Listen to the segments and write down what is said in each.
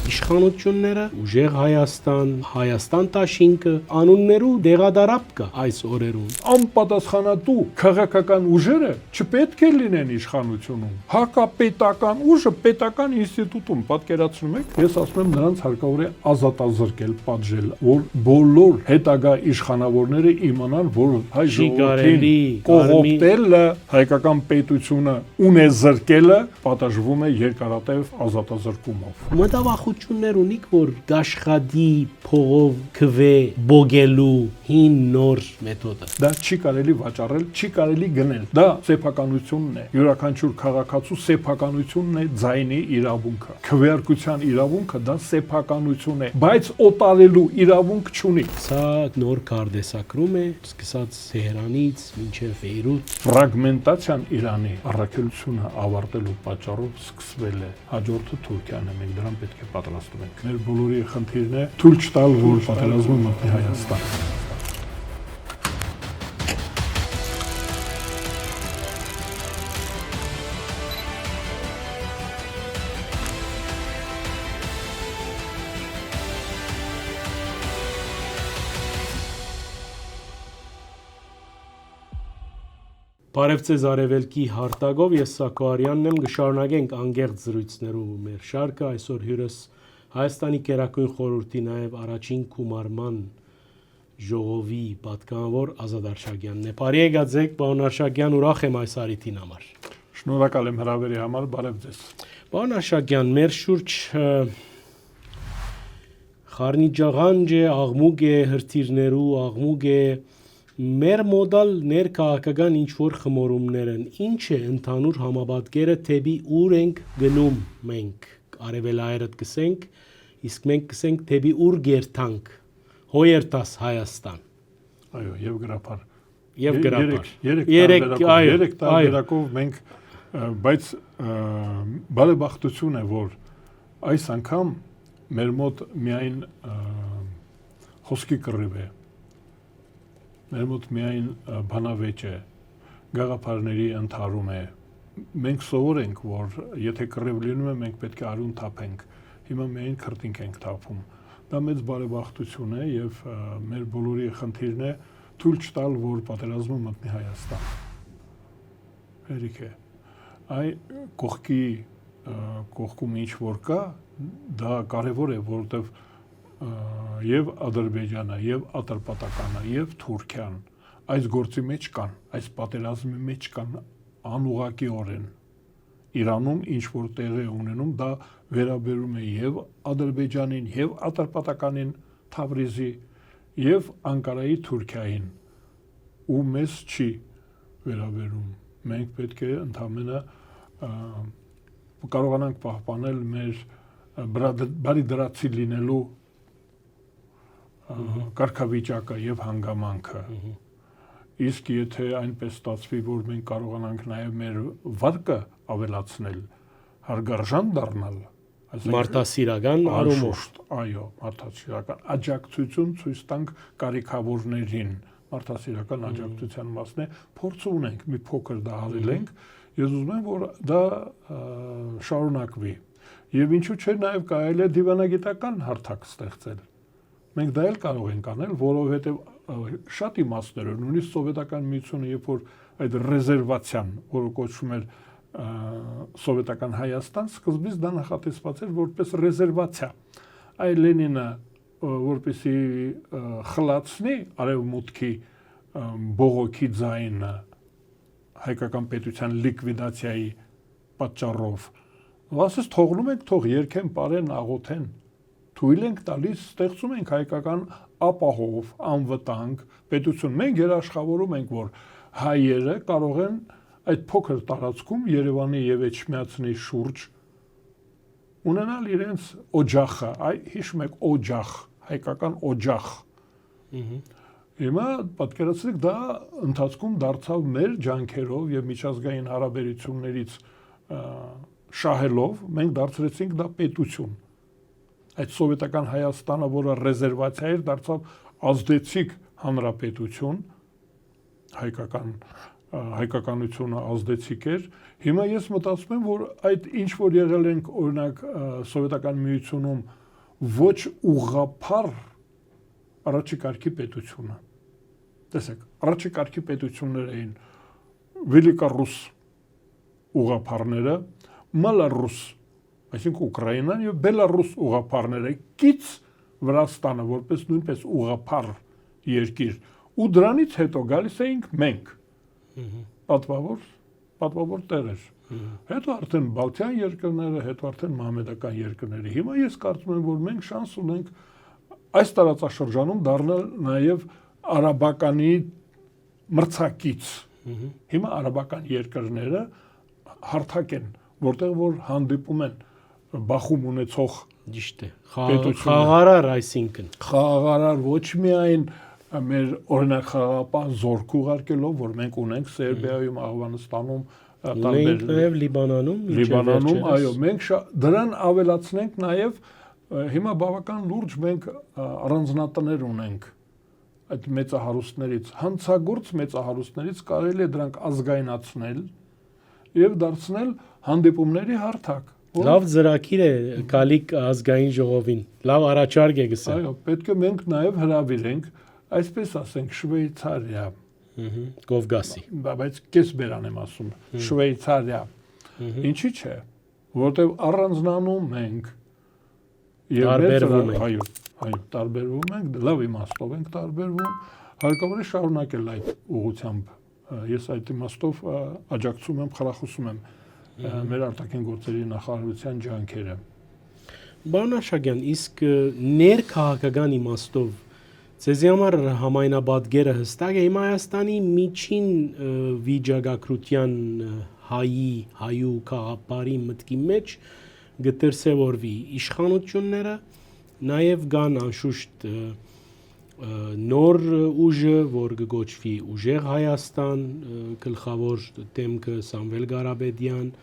Իշխանությունները, ուժեղ Հայաստան, Հայաստան տաշինքը, անուններու դեղադարապ կա այս օրերուն։ Անպատասխանատու քաղաքական ուժերը չպետք է լինեն իշխանությունում։ Հակապետական ուժը պետական ինստիտուտում, պատկերացնում եք, ես ասում եմ նրանց հարկավոր է ազատազրկել, պատժել, որ բոլոր հետագա իշխանավորները իմանան, որ հայ ժողովրդին կողոպտելը, հայկական պետությունը ունեզրկելը պատժվում է երկարատև ազատազրկումով։ Մտավախություններ ունիք, որ գաշխատի փողով քվե բոգելու հին նոր մեթոդը։ Դա չի կարելի վաճառել, չի կարելի գնել։ Դա սեփականությունն է։ Յուրաքանչյուր քաղաքացու սեփականությունն է ձայնի իրավունքը։ Քվեարկության իրավունքը դա սեփականություն է, բայց օտարելու իրավունք չունի։ Սա նոր կարդեսակրում է, սկսած Թեհրանից մինչև Բեյրութ։ Ֆրագմենտացիան Իրանի առաքելությունը ավարտելու պատճառով սկսվել է։ Հաջորդը Թուրքիան է, մենք դրան պետք է պատրաստվում ենք։ Մեր բոլորի խնդիրն է թույլ չտալ, որ պատերազմը մտնի Հայաստան։ Բարև ձեզ Արևելքի հարտագով, ես Սակոարյանն եմ, կշարունակենք անգեղծ զրույցներով մեր շարքը, այսօր հյուրս Հայաստանի Գերագույն խորհրդի նաև առաջին գումարման ժողովի պատգամավոր Ազատ Արշակյանն է։ Բարի եկած եք, պարոն Արշակյան, ուրախ եմ այս առիթին համար։ Շնորհակալ եմ հրավերի համար, բարև ձեզ։ Պարոն Արշակյան, մեր շուրջ խառնիճաղանջ է, աղմուկ է հրթիռներու, աղմուկ է մեր մոդալ ներքաղաքական ինչ-որ խմորումներ են, ինչ է ընդհանուր համապատկերը թեպի ուր ենք գնում մենք, արևելայրդ կսենք, իսկ մենք կսենք թեպի ուր գերթանք, հոյերտաս Հայաստան։ Այո, եւ գրապար։ Եւ գրապար։ Երեք տարբերակով մենք, բայց բարեբախտություն է, որ այս անգամ մեր մոտ միայն խոսքի կռիվ է։ Մեր մոտ միայն բանավեճ է, գաղափարների ընդհարում է։ Մենք սովոր ենք, որ եթե կռիվ լինում է, մենք պետք է արյուն թափենք։ Հիմա միայն քրտինք ենք թափում։ Դա մեծ բարեբախտություն է եւ մեր բոլորի խնդիրն է թույլ չտալ, որ պատերազմը մտնի Հայաստան։ Հերիք է։ Այ կողքում ինչ որ կա, դա կարևոր է, որովհետեւ եւ Ադրբեջանը, եւ Ատրպատականը, եւ Թուրքիան այս գործի մեջ կան, այս պատերազմի մեջ կան անուղղակիորեն։ Իրանում ինչ որ տեղ է ունենում, դա վերաբերում է եւ Ադրբեջանին, եւ Ատրպատականին, Թավրիզի, եւ Անկարայի Թուրքիային, ու մեզ չի վերաբերում։ Մենք պետք է ընդհանրապես կարողանանք պահպանել մեր բարիդրացի լինելու կարգավիճակը եւ հանգամանքը։ Իսկ եթե այնպես ստացվի, որ մենք կարողանանք նաեւ մեր վարկը ավելացնել, հարգարժան դառնալ, մարդասիրական առումով, այո, մարդասիրական աջակցություն ցույց տանք կարիքավորներին, մարդասիրական աջակցության մասն է, փորձ ունենք, մի փոքր դա արել ենք, ես ուզում եմ, որ դա շարունակվի։ Եվ ինչու՞ չէ նաեւ կարելի է դիվանագիտական հարթակ ստեղծել։ Մենք դա էլ կարող ենք անել, որովհետև շատ իմաստներ են, նույնիսկ սովետական միությունը, երբ որ այդ ռեզերվացիան, որը կոչվում էր սովետական Հայաստան, սկզբից դա նախատեսված էր որպես ռեզերվացիա։ Այ Լենինը, որպեսզի խլացնի արևմուտքի բողոքի ձայնը հայկական պետության լիկվիդացիայի պատճառով, ասես թողնում ենք, թող երգեն, պարեն, աղոթեն։ Թույլ ենք տալիս, ստեղծում ենք հայկական ապահով, անվտանգ պետություն։ Մենք երաշխավորում ենք, որ հայերը կարող են այդ փոքր տարածքում Երևանի եւ Էջմիածնի շուրջ ունենալ իրենց օջախը, հիշում եք օջախ, հայկական օջախ։ Հիմա պատկերացրեք, դա ընթացքում դարձավ մեր ջանքերով եւ միջազգային հարաբերություններից շահելով, մենք դարձրեցինք դա պետություն։ Այդ սովետական Հայաստանը, որը ռեզերվացիա էր, դարձավ ազդեցիկ հանրապետություն, հայկական հայկականությունը ազդեցիկ էր։ Հիմա ես մտածում եմ, որ այդ ինչ որ եղել ենք օրինակ սովետական միությունում ոչ ուղղափառ առաջի կարգի պետությունը։ Տեսեք, առաջի կարգի պետություններ էին Վելիկարուս ուղղափառները, Մալարուս, այսինքն Ուկրաինան եւ Բելարուս ուղղափառները, կից Վրաստանը որպես նույնպես ուղղափառ երկիր, ու դրանից հետո գալիս էինք մենք։ Պատվավոր տերեր։ Հետո արդեն Բալթյան երկրները, հետո արդեն մահմեդական երկրները։ Հիմա ես կարծում եմ, որ մենք շանս ունենք այս տարածաշրջանում դառնալ նաև արաբականի մրցակից։ Հիմա արաբական երկրները հարթակ են, որտեղ որ հանդիպում են բախում ունեցող Ճիշտ է։ Խաղարար այսինքն։ Խաղարար ոչ միայն մեր օրինակ խաղապահ զորք ուղարկելով, որ մենք ունենք Սերբիայում, Աֆղանստանում, Մենք նաև Լիբանանում, այո, մենք դրան ավելացնենք նաև հիմա բավական լուրջ մենք առանձնատներ ունենք այդ մեծահարուստներից, հանցագործ մեծահարուստներից կարելի է դրանք ազգայնացնել եւ դարձնել հանդիպումների հարթակ։ Լավ ծրագիր է գալիք ազգային ժողովին։ Լավ առաջարկ է գսել։ Այո, պետք է մենք նաև հրավիրենք, այսպես ասենք, Շվեյցարիա, Կովկասի։ Բայց կես բերան եմ ասում, Շվեյցարիա։ Ինչի՞ չէ, որտեղ առանձնանում ենք եւ տարբերվում ենք։ Այո, տարբերվում ենք, լավ իմաստով ենք տարբերվում, հարկավոր է շարունակել այդ ուղղությամբ։ Ես այդ իմաստով աջակցում եմ, խրախուսում եմ մեր արտաքին գործերի նախարարության ջանքերը։ Պարոն Արշակյան, իսկ ներքաղաքական իմաստով Ձեզի համար համայնաբադգերը հստակ է հիմա Հայաստանի միջին վիճակագրության հայու քաղաքապարի մտքի մեջ գտերսևորվի իշխանությունները, նաև կան անշուշտ նոր ուժը, որ կգոչվի Ուժեղ Հայաստան, գլխավոր դեմքը Սամվել Ղարաբեդյան,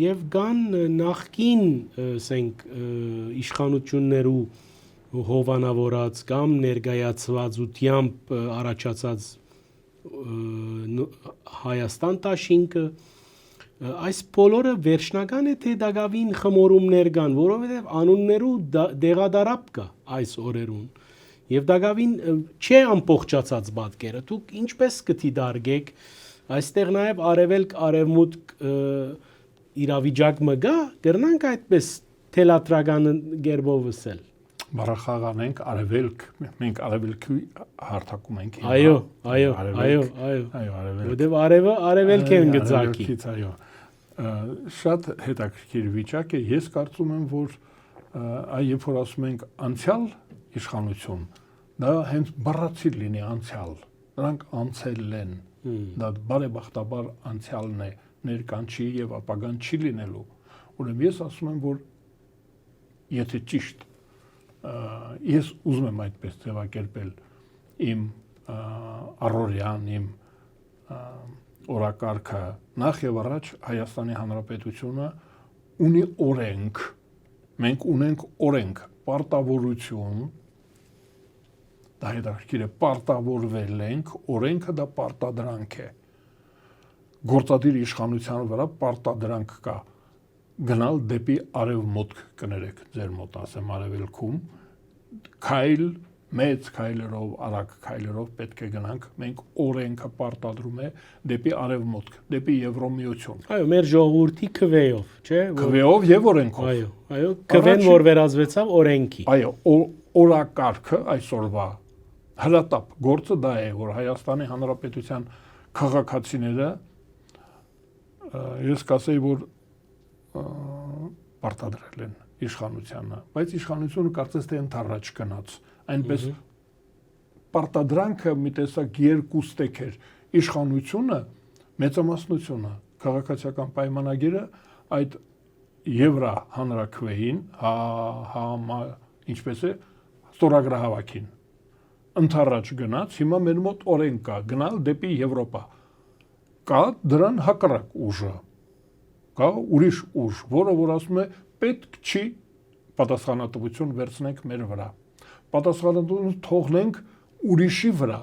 եւ կան նախկին, ասենք, իշխանություններու հովանավորած կամ ներգայացվածությամբ առաջացած Հայաստան տաշինքը, այս բոլորը վերջնական է թե դակավին խմորումներ կան, որովհետև անուններու դեղադարապ կա այս օրերուն եւ դակավին չէ ամբողջացած պատկերը։ Դուք ինչպես կթի դարգեք այստեղ նաեւ արևելք արևմուտք իրավիճակ մը գա, կրնանք այդպես թելատրական գերբով ասել։ Բարախաղանենք արևելք, մենք արևելքի հարթակում ենք։ Այո, որտեվ արևելք են գծակի։ Այո։ Շատ հետաքրքիր վիճակ է, ես կարծում եմ, որ երբ որ ասում ենք անցյալ իշխանություն, դա հենց բառացի լինի անցյալ, նրանք անցել են, դա բարեբախտաբար անցյալն է, ներկան չի եւ ապագան չի լինելու։ Ուրեմն ես ասում եմ, որ եթե ճիշտ ես ուզում եմ այդպես ձևակերպել իմ առօրյան, իմ օրակարգը, նախ եւ առաջ Հայաստանի Հանրապետությունը ունի օրենք, մենք ունենք օրենք, պարտավորություն, դա հետաքրքիր է, պարտավորվել ենք, օրենքը դա պարտադրանք է, գործադիր իշխանության վրա պարտադրանք կա, գնալ դեպի արևմուտք կներեք, ձեր մոտ ասեմ արևելքում, քայլ, մեծ քայլերով, արագ քայլերով պետք է գնանք, մենք օրենքը պարտադրում է դեպի արևմուտք, դեպի Եվրոմիություն։ Այո, մեր ժողովրդի քվեով, չէ՞։ Քվեով եւ օրենքով։ Այո, քվեն որ վերածվեցավ օրենքի։ Այո, օրակարգը այսօրվա հրատապ գործը դա է, որ Հայաստանի Հանրապետության քաղաքացիները ես կասեի, որ պարտադրել են իշխանությանը, բայց իշխանությունը կարծես թե ընդառաջ գնաց, այնպես պարտադրանքը մի տեսակ երկուստեք էր, իշխանությունը, մեծամասնությունը, քաղաքացիական պայմանագիրը այդ Եվրա հանրաքվեին, ինչպես է, ստորագրահավաքին, ընդառաջ գնաց, հիմա մեր մոտ օրենք կա, գնալ դեպի Եվրոպա, կա դրան հակառակ ուժը, կա ուրիշ ուժ, որը որ ասում է պետք չի պատասխանատվություն վերցնենք մեր վրա, պատասխանատվություն թողնենք ուրիշի վրա,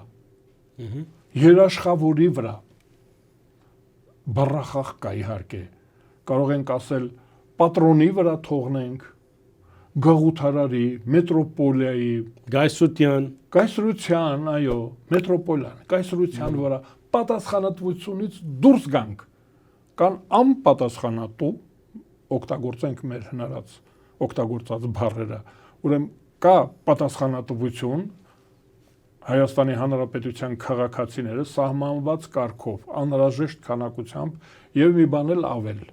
երաշխավորի վրա, բառախախ կա իհարկե։ Կարող ենք ասել պատրոնի վրա թողնենք, գաղութարարի, մետրոպոլիայի, կայսրության, այո, մետրոպոլիան, կայսրության վրա պատասխանատվությունից դուրս գանք, կան անպատասխանատու, օգտագործենք մեր հնարած օգտագործած բառերը, ուրեմն կա պատասխանատվություն Հայաստանի Հանրապետության քաղաքացիները սահմանված կարգով, անհրաժեշտ քանակությամբ եւ մի բան էլ ավել։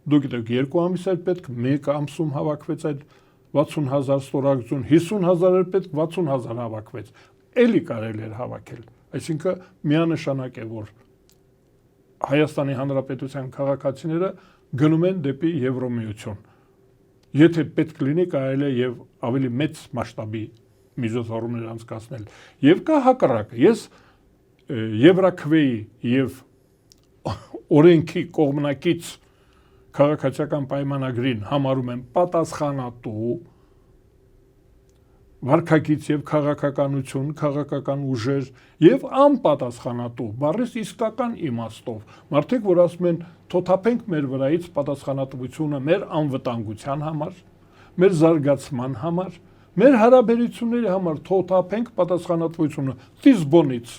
Դուք գիտեք, 2 ամիս էր պետք, 1 ամսում հավաքվեց այդ 60,000 ստորագրություն, 50,000 էր պետք, 60,000 հավաքվեց։ Էլի կարելի էր հավաքել։ Այսինքն միանշանակ է, որ Հայաստանի Հանրապետության քաղաքացիները գնում են դեպի Եվրոմիություն։ Եթե պետք լինի, կարելի է եւ ավելի մեծ մասշտաբի միջոցառումներ անցկացնել։ Եվ կա հակառակը։ Ես Եվրաքվեի եւ օրենքի կողմնակից քաղաքացիական պայմանագրին համարում եմ պատասխանատու վարքագիծ եւ քաղաքականություն, քաղաքական ուժեր եւ անպատասխանատու, բառից իսկական իմաստով։ Մարդիկ, որ ասում են, թոթափենք մեր վրայից պատասխանատվությունը մեր անվտանգության համար, մեր զարգացման համար, մեր հարաբերությունների համար թոթափենք պատասխանատվությունը Լիսբոնից։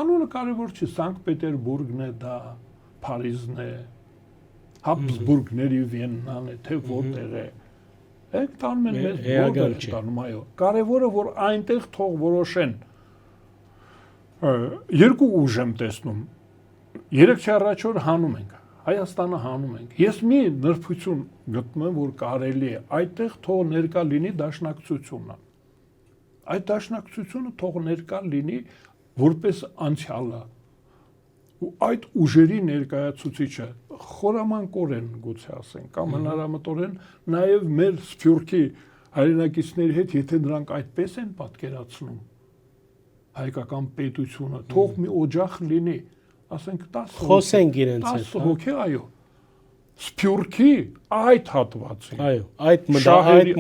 Անունը կարևոր չի, Սանկտ Պետերբուրգն է դա, Փարիզն է, Հաբսբուրգների Վիեննան է, թե որտեղ է։ Եք տանում են մեզ բոլոր տանում, այո։ Կարևորը, որ այնտեղ թող որոշեն։ Երկու ուժ եմ տեսնում։ 3 առաջ օր հանում ենք, Հայաստանը հանում ենք։ Ես մի նրբություն գտնում եմ, որ կարելի է այդտեղ թող ներկա լինի դաշնակցությունը։ Այդ դաշնակցությունը թող ներկա լինի որպես անցյալը։ Ու այդ ուժերի ներկայացուցիչը խորամանկորեն գուցե ասենք, կամ հնարամտորեն նաև մեր սփյուռքի հայրենակիցների հետ, եթե նրանք այդպես են պատկերացնում հայկական պետությունը, թող մի օջախ լինի, ասենք 10 խոսենք իրենց հետ, 10 հոգի, այո, սփյուռքի այդ հատվածի, այո, այդ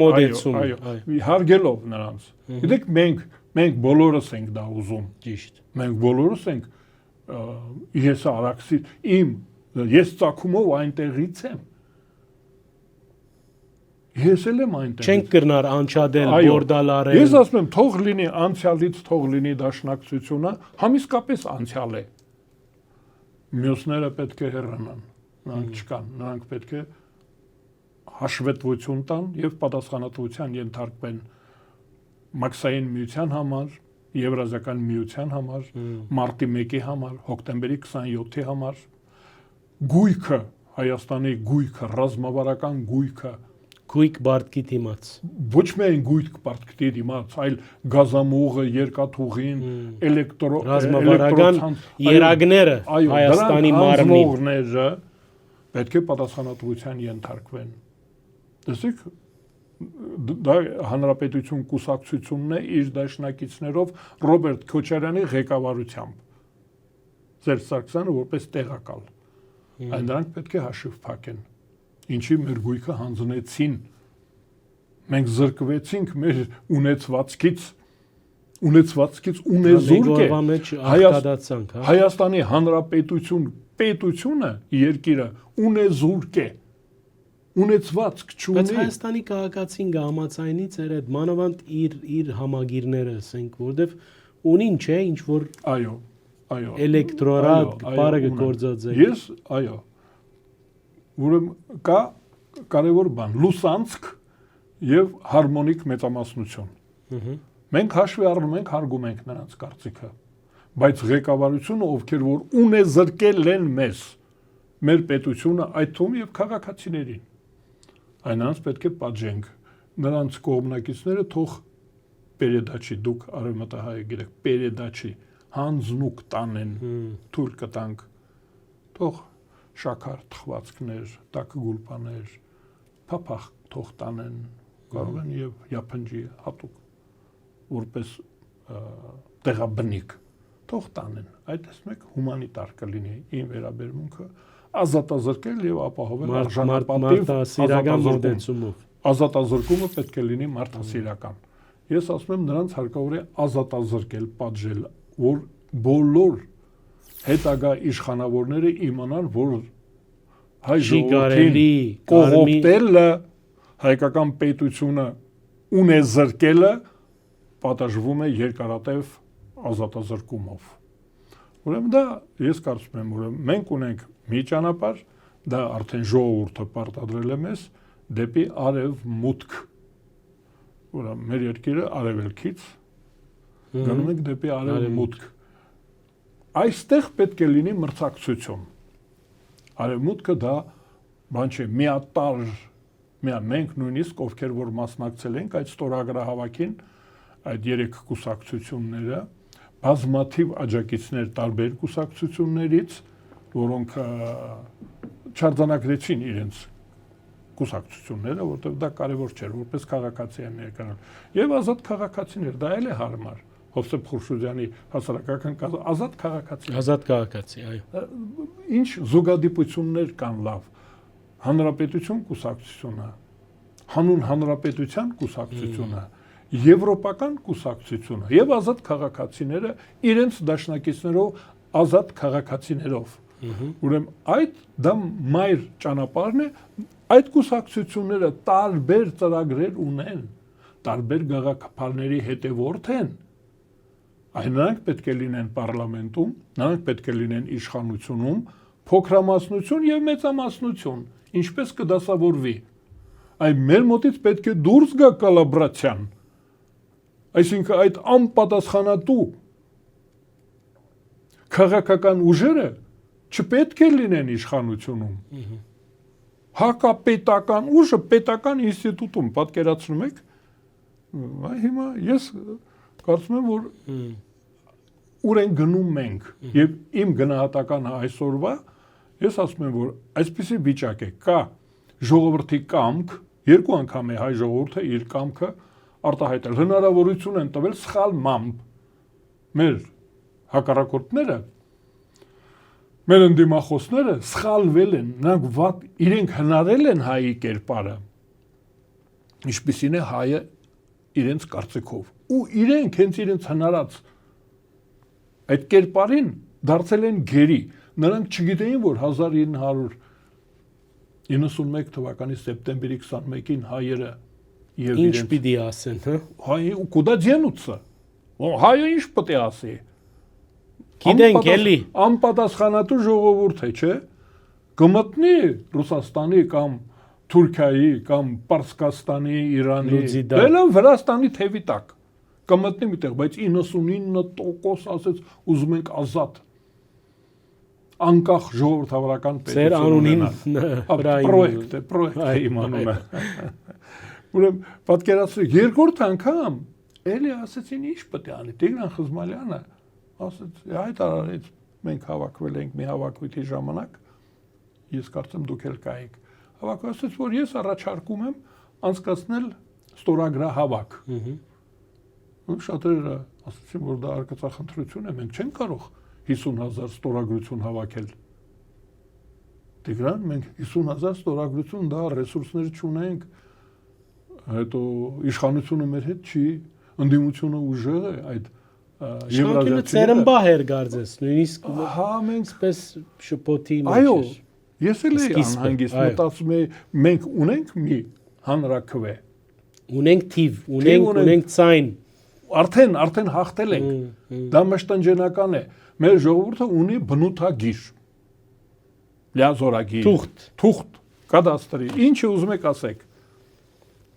մոդեցումը, այո, հարգելով նրանց։ Գիտեք, մենք բոլորս ենք դա ուզում։ Ճիշտ։ Մենք բոլորս ենք ես արաքսի ես ցակումով այնտեղից եմ։ Ես էլ եմ այնտեղ։ Չենք կրնար անչադել, բորդալարել։ Ես ասում եմ, թող լինի անցյալից, թող լինի դաշնակցությունը, համիսկապես անցյալ է։ Մյուսները պետք է հեռանան, նրանք չկան, նրանք պետք է հաշվետվություն տան եւ պատասխանատվության ենթարկվեն Մաքսային միության համար, Եվրազիական միության համար, մարտի 1-ի համար, հոկտեմբերի 27-ի համար, գույքը, Հայաստանի գույքը, ռազմավարական գույքը, գույք բարտկի դիմաց։ Ոչ միայն գույք բարտկի դիմաց, այլ գազամուղը, երկաթուղին, ռազմավարական երագները Հայաստանի մարմնի պետք է պատասխանատվության ենթարկվեն։ Տեսեք, դա հանրապետություն կուսակցությունն է իր դաշնակիցներով Ռոբերտ Քոչարյանի ղեկավարությամբ։ Սերժ Սարգսյանը որպես տեղակալ։ Այն դրանք պետք է հաշիվ փակեն։ Ինչի մեր գույքը հանձնեցին։ Մենք զրկվեցինք մեր ունեցվածքից ունեզուրկ է։ Հայաստանի Հանրապետություն պետությունը, երկիրը ունեզուրկ է։ Ունեցվածք չունի։ Բայց Հայաստանի քաղաքացին գամացայնի ծեր այդ մանավանդ իր համագիրները, ասենք, որտեվ ունին չէ, ինչ որ այո, էլեկտրորատ բարը գործածել։ Ես, այո։ Ուրեմն կա կարևոր բան, լուսանցք եւ հարմոնիկ մեծամասնություն։ Մենք հաշվի առնում ենք, հարգում ենք նրանց կարծիքը, բայց ղեկավարությունը, ովքեր որ ունեզրկել են մեզ, մեր պետությունը, այդ թվում եւ քաղաքացիներին, այնց պետք է պատժենք։ Նրանց կողմնակիցները թող պերեդաչի, դուք արևմտահայ գիտեք, պերեդաչի, հանձնուկ տանեն, թույլ կտանք, թող շաքար թխվածքներ, տաք գուլպաներ, փափախ թող տանեն, կարող են եւ յափնջի հատուկ, որպես տեղաբնիկ, թող տանեն։ Այդ տեսնում եք հումանիտար կլինի իմ վերաբերմունքը, ազատազրկել եւ ապահովել արժանապատիվ մոտեցումով։ Ազատազրկումը պետք է լինի մարդասիրական։ Ես ասում եմ, նրանց հարկավոր է ազատազրկել, պատժել, որ բոլոր հետագա իշխանավորները իմանան, որ հայ Չի կարելի ժողովրդին կողոպտելը, հայկական պետությունը ունեզրկելը պատժվում է երկարատև ազատազրկումով։ Ուրեմն դա ես կարծում եմ, որ մենք ունենք մի ճանապարհ, դա արդեն ժողովուրդը պարտադրել է մեզ դեպի արևմուտք։ Ուրեմն մեր երկիրը արևելքից գնում ենք դեպի արևմուտք։ Այստեղ պետք է լինի մրցակցություն։ Արևմուտքը դա բան չէ, միատարր, մենք նույնիսկ ովքեր որ մասնակցել ենք այդ ստորագրահավաքին, այդ 3 կուսակցությունները, բազմաթիվ աջակիցներ տարբեր կուսակցություններից, որոնք չարձանագրեցին իրենց կուսակցությունները, որտեղ դա կարևոր չէր, որպես քաղաքացի են ներկայանում։ Եվ ազատ քաղաքացիներ, դա էլ է հարմար։ Հովսեփ Խուրշուդյանի հասարակական ազատ քաղաքացի։ Ազատ քաղաքացի, այո։ Ինչ զուգադիպություններ կան լավ։ Հանրապետություն կուսակցությունը, հանուն հանրապետության կուսակցությունը, եվրոպական կուսակցությունը եւ ազատ քաղաքացիները իրենց դաշնակիցներով ազատ քաղաքացիներով։ Ուրեմն այդ դա մայր ճանապարհն է, այդ կուսակցությունները տարբեր ծրագրեր ունեն, տարբեր գաղափարների հետևորդ են։ Այն նրանք պետք է լինեն պարլամենտում, նրանք պետք է լինեն իշխանությունում, փոքրամասնություն եւ մեծամասնություն, ինչպես կդասավորվի։ Այ մեր մոտից պետք է դուրս գա կոլաբորացիան։ Այսինքն այդ անպատասխանատու քաղաքական ուժերը չպետք է լինեն իշխանությունում։ Հակապետական ուժը պետական ինստիտուտում, պատկերացնում եք։ Հիմա ես կարծում եմ, որ ուր են գնում մենք եւ իմ գնահատականը այսօրվա, ես ասում եմ, որ այսպիսի վիճակ է, կա ժողովրդի կամք, երկու անգամ է հայ ժողովուրդը իր կամքը արտահայտել, հնարավորություն են տվել սխալ մամբ մեր հակառակորդները, մեր ընդդիմախոսները սխալվել են, նրանք վատ իրենք հնարել են հայի կերպարը, ինչպիսին է հայը իրենց կարծիքով, ու իրենք հենց իրենց հնարած այդ կերպարին դարձել են գերի, նրանք չգիտեին, որ 1991 թվականի սեպտեմբերի 21-ին հայերը եւ ինչ պիտի ասեն, հա? Հայը կուդա ձենուցը, հայը ինչ պետք է ասի։ Գիտենք էլի անպատասխանատու ժողովուրդ է, չէ՞։ Կմտնի Ռուսաստանի կամ Թուրքիայի կամ Պարսկաստանի, Իրանի, դելը Վրաստանի թևի տակ կմտնի միտեղ, բայց 99% ասեց ուզում ենք ազատ անկախ ժողովրդավարական պետություն անունին պրոյեկտ է իմանում է։ Ուրեմն պատկերացրեք, երկրորդ անգամ էլի ասեցին ինչ պետք է անի, Տիգրան Խզմալյանը ասեց, հայտարարեց, մենք հավաքվել ենք մի հավաքույթի ժամանակ, ես կարծեմ դուք էլ կայիք, հավաքվեցից, որ ես առաջարկում եմ անցկացնել ստորագրահավաք։ Շատերը ասացին, որ դա արկածախնդրություն է, մենք չենք կարող 50,000 ստորագրություն հավաքել։ Տիգրան, մենք 50,000 ստորագրություն, դա ռեսուրսներ չունենք, հետո իշխանությունը մեր հետ չի, ընդդիմությունը ուժեղ է, այդ Շանկինը ծերմբահ էր գարձես, նույնիսկ մենք շփոթի մեջ։ Այո, ես էլ էի անհանգիստ, մտածում էի, մենք ունենք մի հանրաքվե։ Ունենք թիվ, ունենք ցայն։ Արդեն հաղթել ենք։ Դա մշտնջենական է։ Մեր ժողովուրդը ունի բնութագիր։ Լիազորագիր։ Թուղթ, կադաստրի։ Ինչ ուզում եք ասեք։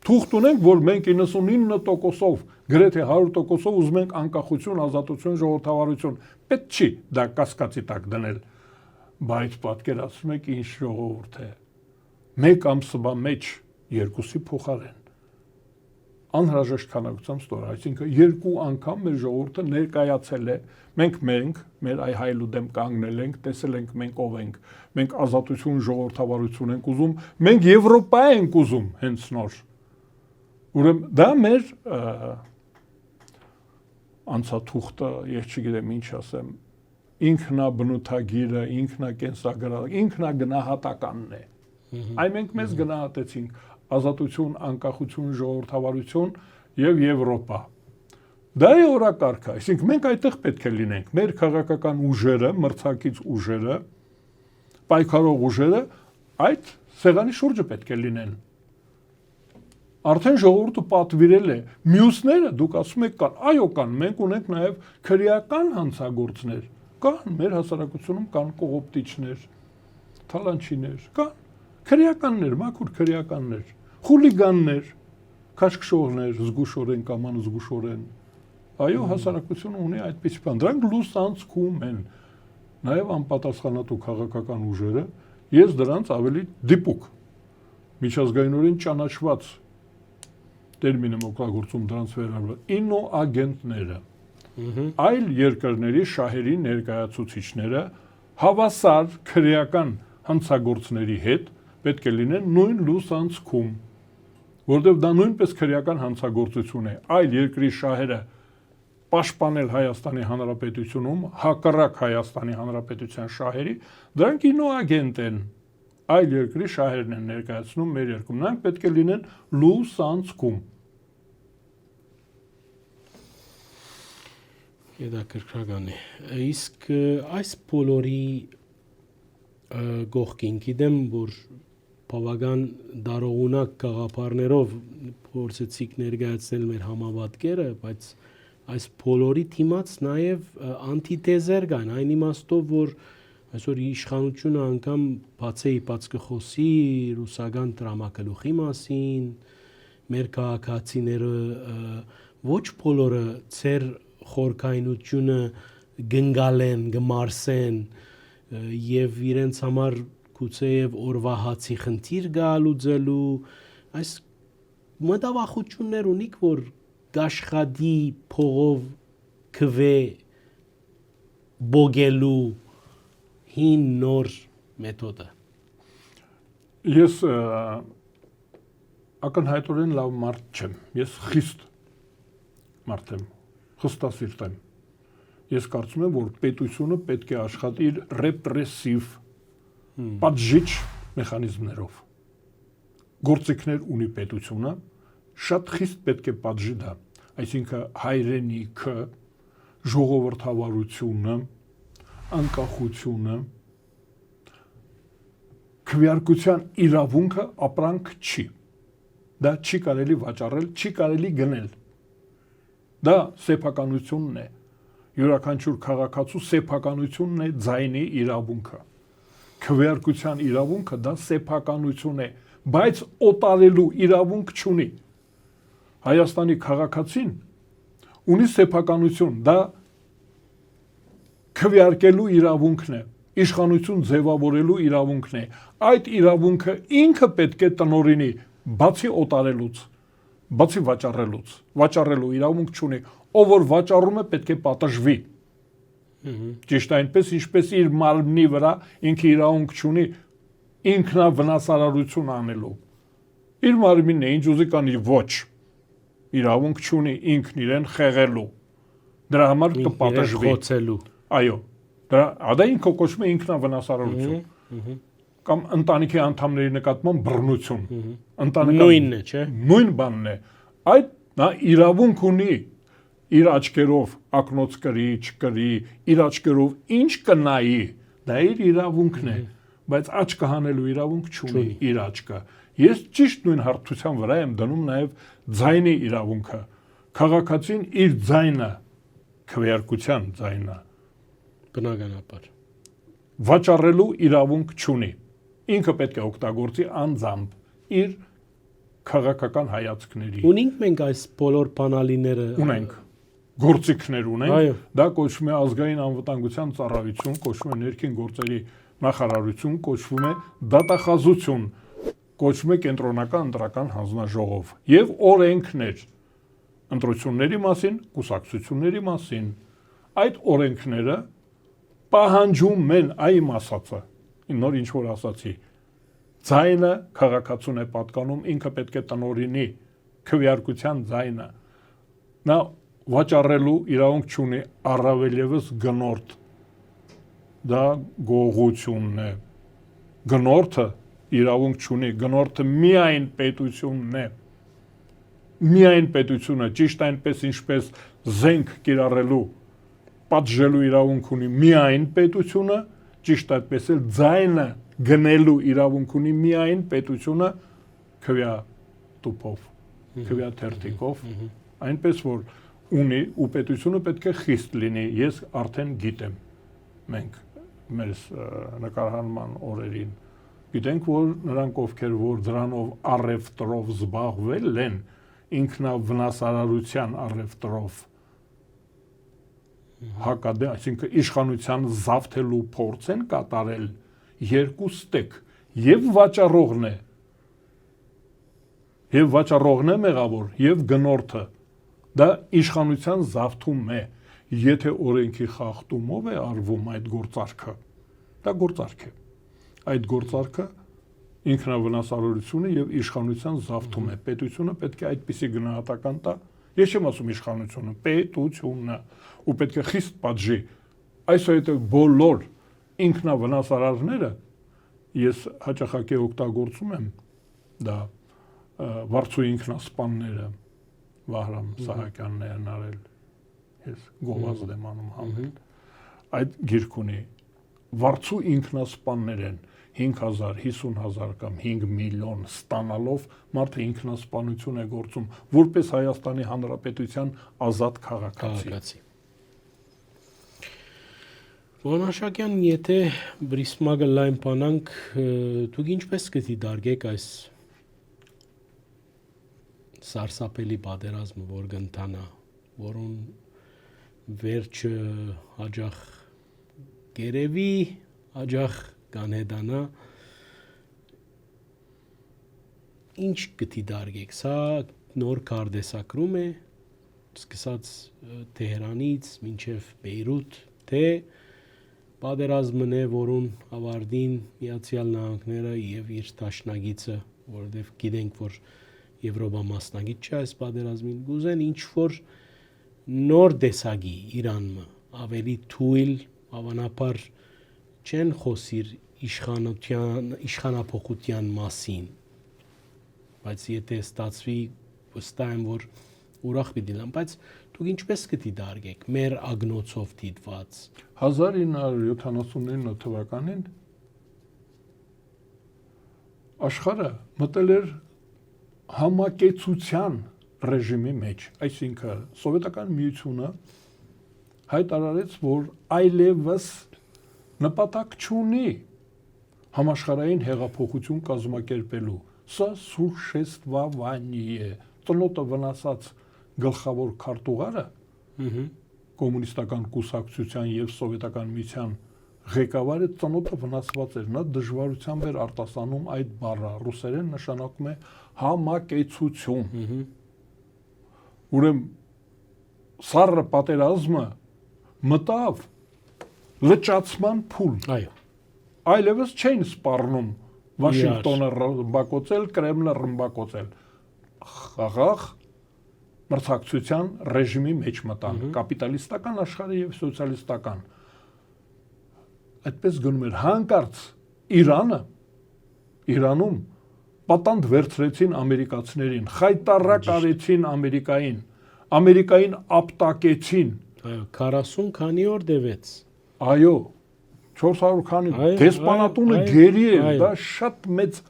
Թուղթ ունենք, որ մենք 99%-ով, գրեթե 100%-ով ուզում ենք անկախություն, ազատություն, ժողովրդավարություն։ Պետք չի դա կասկածի տակ դնել։ Բայց պատկերացնում եք ինչ ժողովուրդ է։ Մեկ ամսվա մեջ երկուսի փոխարեն անհրաժեշտ քանակությամբ ստոր, այսինքն երկու անգամ մեր ժողովուրդը ներկայացել է, մենք մեր այ հայլու դեմ կանգնել ենք, տեսել ենք մենք ով ենք, մենք ազատություն, ժողովրդավարություն ենք ուզում, մենք Եվրոպա ենք ուզում հենց նոր։ Ուրեմն դա մեր անցաթուղթը, ես չգիտեմ ինչ ասեմ, ինքնաբնութագիրը, ինքնակենսագրերը, ինքնագնահատականն է։ Այ մենք մեզ գնահատեցինք ազատություն, անկախություն, ժողովրդավարություն եւ Եվրոպա։ Դա է օրակարգը, այսինքն մենք այդտեղ պետք է լինենք, մեր քաղաքական ուժերը, մրցակից ուժերը, պայքարող ուժերը այդ սեղանի շուրջը պետք է լինեն։ Արդեն ժողովուրդը պատվիրել է, մյուսները դուք ասում եք կան, այո կան, մենք ունենք նաև քրեական հանցագործներ, կան մեր հասարակությունում կան կողոպտիչներ, թալանչիներ, կան քրեականներ, մաքուր քրեականներ, խուլիգաններ, քաշքշողներ, զգուշորեն կամ անզգուշորեն։ Այո, հասարակությունը ունի այդպես բան, դրանք լուսանցքում են, նաև անպատասխանատու քաղաքական ուժերը, ես դրանց ավելի դիպուկ, միջազգայինորեն ճանաչված տերմին եմ օգտագործում դրանց վերաբերյալ, ինոագենտները, այլ երկրների շահերի ներկայացուցիչները հավասար քրեական հանցագործների հետ պետք է լինեն նույն լուսանցքում, որտեղ դա նույնպես քրեական հանցագործություն է, այլ երկրի շահերը պաշտպանել Հայաստանի Հանրապետությունում, հակառակ Հայաստանի Հանրապետության շահերի, դրանք ինոագենտ են, այլ երկրի շահերն են ներկայացնում մեր երկրում, նրանք պետք է լինեն լուսանցքում։ Հետաքրքրական է։ Իսկ այս բոլորի գողքին գիտեմ, որ բավական դարողունակ գաղափարներով փորձեցիք ներկայացնել մեր համավատկերը, բայց այս բոլորի դիմաց նաև անտիթեզեր կան, այն իմաստով, որ այսօր իշխանությունը անգամ բացեի բաց կխոսի ռուսական տրամագլուխի մասին, մեր քաղաքացիները ոչ բոլորը ծեր խորքայնությունը գնգալեն, գմարսեն եւ իրենց համար գուցեև օրվա հացի խնդիր գա լուծելու, այս մտավախություններ ունիք, որ գաշխատի փողով քվե բոգելու հին նոր մեթոդը։ Ես ակնհայտորեն լավ մարդ չեմ, ես խիստ մարդ եմ, խստասիրտ եմ։ Ես կարծում եմ, որ պետությունը պետք է աշխատի իր ռեպրեսիվ պատժիչ մեխանիզմներով։ Գործիքներ ունի պետությունը, շատ խիստ պետք է պատժի դա, այսինքն հայրենիքը, ժողովրդավարությունը, անկախությունը, քվեարկության իրավունքը ապրանք չի։ Դա չի կարելի վաճառել, չի կարելի գնել։ Դա սեփականությունն է։ Յուրաքանչյուր քաղաքացու սեփականությունն է ձայնի իրավունքը։ Քվեարկության իրավունքը դա սեփականություն է, բայց օտարելու իրավունք չունի։ Հայաստանի քաղաքացին ունի սեփականություն, դա քվեարկելու իրավունքն է, իշխանություն ձևավորելու իրավունքն է։ Այդ իրավունքը ինքը պետք է տնօրինի, բացի օտարելուց, բացի վաճառելուց, վաճառելու իրավունք չունի, ով որ վաճառում է պետք է պատժվի։ Ճիշտ այնպես, ինչպես իր մարմնի վրա ինքը իրավունք չունի ինքնավնասարարություն անելու։ Իր մարմինն է, ինչ ուզի կանի, ոչ, իրավունք չունի ինքն իրեն խեղելու։ Դրա համար կպատժվի։ Այո, դա ինքը կոչվում է ինքնավնասարարություն։ Կամ ընտանիքի անդամների նկատմամբ բռնություն։ Նույնն է, չէ՞։ Նույն բանն է։ Այդ նա իրավունք ունի իր աչքերով ակնոց կրի, չկրի, իր աչքերով ինչ կնայի, դա իր իրավունքն է, բայց աչքը հանելու իրավունք չունի իր աչքը։ Ես ճիշտ նույն հարթության վրա եմ դնում նաև ձայնի իրավունքը։ Քաղաքացին իր ձայնը, քվեարկության ձայնը, բնականաբար, վաճառելու իրավունք չունի։ Ինքը պետք է օգտագործի անձամբ իր քաղաքական հայացքների։ Ունենք մենք այս բոլոր բանալիները։ Ունենք, գործիքներ ունենք, դա կոչվում է ազգային անվտանգության ծառայություն, կոչվում է ներքին գործերի նախարարություն, կոչվում է դատախազություն, կոչվում է կենտրոնական ընտրական հանձնաժողով եւ օրենքներ ընտրությունների մասին, կուսակցությունների մասին։ Այդ օրենքները պահանջում են այմ ասածը, նոր ինչ որ ասացի, ձայնը քաղաքացուն է պատկանում, ինքը պետք է տնօրինի քվեարկության ձայնը։ Նա վաճառելու իրավունք չունի, առավել ևս գնորդ։ Դա գողությունն է։ Գնորդը իրավունք չունի, գնորդը միայն պետությունն է։ Միայն պետությունը, ճիշտ այնպես ինչպես զենք կիրառելու պատժելու իրավունք ունի միայն պետությունը, ճիշտ այդպես էլ ձայնը գնելու իրավունք ունի միայն պետությունը քվյա տուփով, քվյա թերթիկով, այնպես որ ունի ու պետությունը պետք է խիստ լինի, ես արդեն գիտեմ, մենք մեր նկարահանման օրերին գիտենք, որ նրանք ովքեր որ դրանով առևտրով զբաղվել են, ինքնավնասարարության առևտրով հակադեմ, այսինքն իշխանության զավթելու փորձ են կատարել երկու ստեկ եւ վաճառողն է մեղավոր եւ գնորդը դա իշխանության զավթում է եթե օրենքի խախտումով է արվում այդ գործարքը դա գործարք է այդ գործարքը ինքնավնասարարությունը եւ իշխանության զավթում է պետությունը պետք է այդպիսի գնահատական տա ես չեմ ասում իշխանությունը պետությունը ու պետք է խիստ պատժի այսուհետ բոլոր ինքնավնասարարները ես հաճախակի օգտագործում եմ դա վարձու ինքնասպանները Վահրամ Սահակյաններն արել ես գովազդ եմ անում համել այդ գիրք ունի վարձու ինքնասպաններ են 5000, 50000 կամ 5 միլիոն ստանալով մարդը ինքնասպանություն է գործում որպես Հայաստանի Հանրապետության ազատ քաղաքացի Ոնաշակյան, եթե բրիսմագը լայն պանանք, դուք ինչպես կդի դարգեք այս սարսափելի պատերազմը, որ կընթանա, որուն վերջը հաջախ գերևի, հաջախ կանհետանա, ինչ կդի դարգեք, սա նոր քարտեզագրում է, սկսած Թեհրանից մինչև Բեյրութ, թե պատերազմն է, որուն ավարտին Միացյալ Նահանգները եւ իր դաշնակիցը, որովհետեւ գիտենք, որ Եվրոպա մասնագիտ չէ այս պատերազմին, գուզեն ինչ որ նոր տեսակի Իրանը ավելի թույլ, հավանաբար չեն խոսիր իշխանափոխության մասին, բայց եթե ստացվի, վստահ եմ, որ ուրախ պիտի լինեմ, բայց դուք ինչպես կդի դարգեք մեր ագնոցով դիտված 1979 թվականին աշխարհը մտել էր համակեցության ռեժիմի մեջ, այսինքն սովետական միությունը հայտարարեց, որ այլևս նպատակ չունի համաշխարհային հեղափոխություն կազմակերպելու, սա սուրշествование, ծնոտը վնասած գլխավոր քարտուղարը կոմունիստական կուսակցության եւ սովետական միության ղեկավարը ծնոտը վնասված էր, նա դժվարությամբ էր արտասանում այդ բառը, ռուսերեն նշանակում է համակեցություն։ Ուրեմն սառը պատերազմը մտավ լճացման փուլ։ Այո։ Այլևս չէին սպառնում Վաշինգտոնը ռմբակոծել, Կրեմլը ռմբակոծել։ Խաղաղ մրցակցության ռեժիմի մեջ մտան կապիտալիստական աշխարհը եւ սոցիալիստական այդպես գնում էր հանկարծ Իրանում պատանդ վերցրեցին ամերիկացիներին խայտարակ արեցին Ամերիկային ապտակեցին այո 40 քանի օր դեվեց այո 400 քանի դեսպանատունը գերի էր դա շատ մեծ